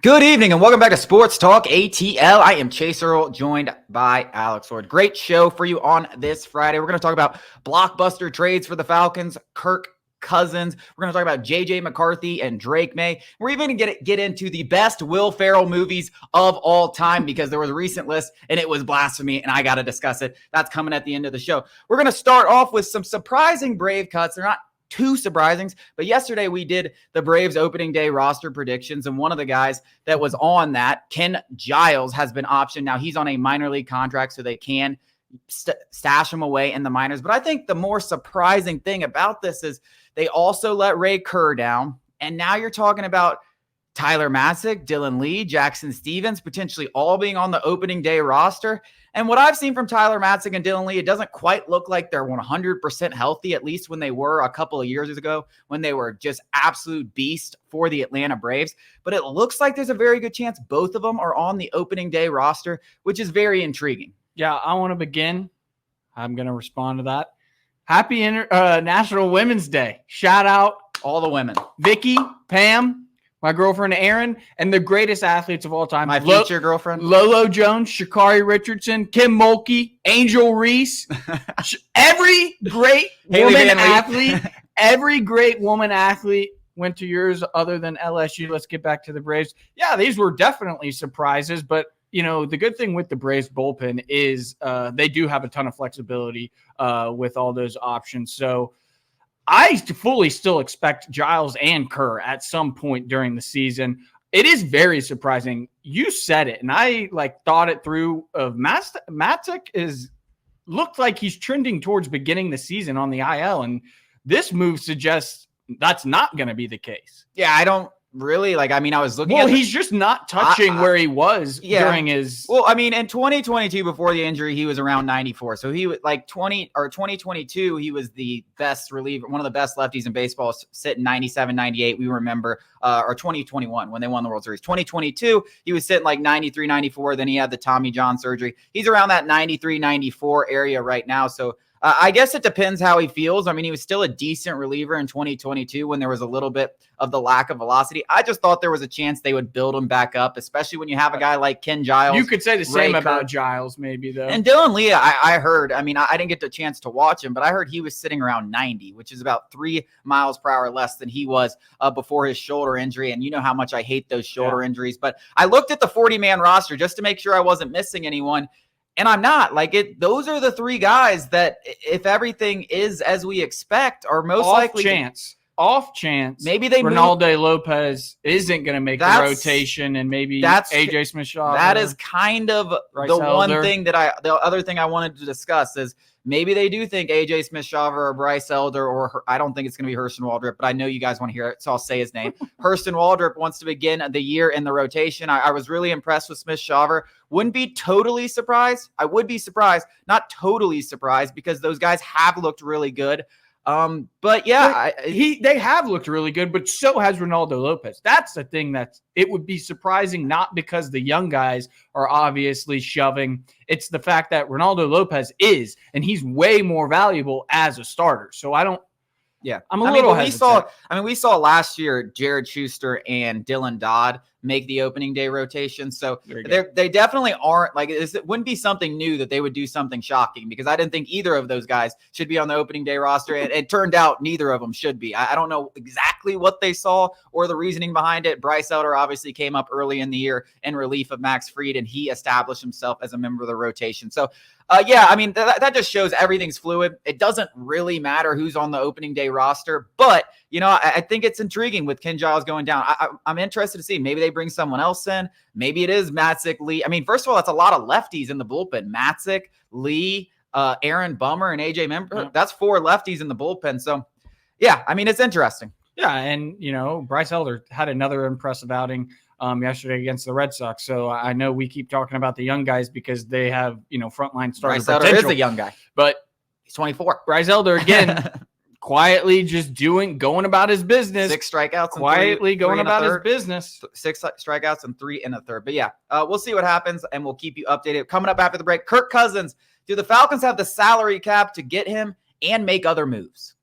Good evening and welcome back to Sports Talk ATL. I am Chase Earl, joined by Alex Lord. Great show for you on this Friday. We're going to talk about blockbuster trades for the Falcons, Kirk Cousins. We're going to talk about J.J. McCarthy and Drake May. We're even going to get into the best Will Ferrell movies of all time because there was a recent list and it was blasphemy and I got to discuss it. That's coming at the end of the show. We're going to start off with some surprising Brave cuts. They're not too surprising, but yesterday we did the Braves opening day roster predictions, and one of the guys that was on that, Ken Giles, has been optioned. Now he's on a minor league contract, so they can stash him away in the minors. But I think the more surprising thing about this is they also let Ray Kerr down, and now you're talking about Tyler Matzik, Dylan Lee, Jackson Stevens, potentially all being on the opening day roster. And what I've seen from Tyler Matzik and Dylan Lee, it doesn't quite look like they're 100% healthy, at least when they were a couple of years ago, when they were just absolute beast for the Atlanta Braves. But it looks like there's a very good chance both of them are on the opening day roster, which is very intriguing. Yeah, I want to begin. I'm going to respond to that. Happy National Women's Day. Shout out all the women. Vicky, Pam, my girlfriend Erin, and the greatest athletes of all time. My future girlfriend. Lolo Jones, Sha'Carri Richardson, Kim Mulkey, Angel Reese. Every great woman athlete, every great woman athlete went to yours other than LSU. Let's get back to the Braves. Yeah, these were definitely surprises, but you know, the good thing with the Braves bullpen is they do have a ton of flexibility with all those options. So I fully still expect Giles and Kerr at some point during the season. It is very surprising. You said it, and I thought it through. Of Matzik looked like he's trending towards beginning the season on the IL, and this move suggests that's not going to be the case. Yeah, I don't really I was looking at he's just not touching where he was during his. Well, I mean, in 2022 before the injury, he was around 94. So he was 2022, he was the best reliever, one of the best lefties in baseball, sitting 97, 98. We remember, or 2021 when they won the World Series. 2022, he was sitting 93, 94. Then he had the Tommy John surgery. He's around that 93, 94 area right now. So I guess it depends how he feels. I mean, he was still a decent reliever in 2022 when there was a little bit of the lack of velocity. I just thought there was a chance they would build him back up, especially when you have a guy like Ken Giles. You could say the same about Giles, maybe, though. And Dylan Lee, I heard, I didn't get the chance to watch him, but I heard he was sitting around 90, which is about 3 miles per hour less than he was before his shoulder injury. And you know how much I hate those shoulder injuries. But I looked at the 40-man roster just to make sure I wasn't missing anyone. And I'm not. Those are the 3 guys that, if everything is as we expect, are most likely off chance. Maybe they Ronaldo Lopez isn't going to make the rotation, and maybe AJ Smith-Shawver. That is kind of the one thing the other thing I wanted to discuss is maybe they do think AJ Smith-Shawver or Bryce Elder, or I don't think it's going to be Hurston Waldrop, but I know you guys want to hear it, so I'll say his name. Hurston Waldrop wants to begin the year in the rotation. I was really impressed with Smith-Shawver. Wouldn't be totally surprised. I would be surprised, not totally surprised, because those guys have looked really good. But yeah, they have looked really good, but so has Ronaldo Lopez. That's the thing it would be surprising, not because the young guys are obviously shoving. It's the fact that Ronaldo Lopez is, and he's way more valuable as a starter. So I'm a little hesitant. We saw last year Jared Schuster and Dylan Dodd make the opening day rotation. So they definitely aren't it wouldn't be something new that they would do something shocking, because I didn't think either of those guys should be on the opening day roster. It turned out neither of them should be. I don't know exactly what they saw or the reasoning behind it. Bryce Elder obviously came up early in the year in relief of Max Fried, and he established himself as a member of the rotation. So that just shows everything's fluid. It doesn't really matter who's on the opening day roster, but I think it's intriguing with Ken Giles going down. I'm interested to see. Maybe they bring someone else in. Maybe it is Matzik, Lee. First of all, that's a lot of lefties in the bullpen. Matzik, Lee, Aaron Bummer, and AJ Member. That's 4 lefties in the bullpen. So, it's interesting. Yeah, and, Bryce Elder had another impressive outing yesterday against the Red Sox. So I know we keep talking about the young guys because they have, frontline starter Bryce potential. Elder is a young guy, but he's 24. Bryce Elder, again, quietly just going about his business. 6 strikeouts. Quietly going about his business. 6 strikeouts and 3 in a third. But we'll see what happens, and we'll keep you updated. Coming up after the break, Kirk Cousins. Do the Falcons have the salary cap to get him and make other moves?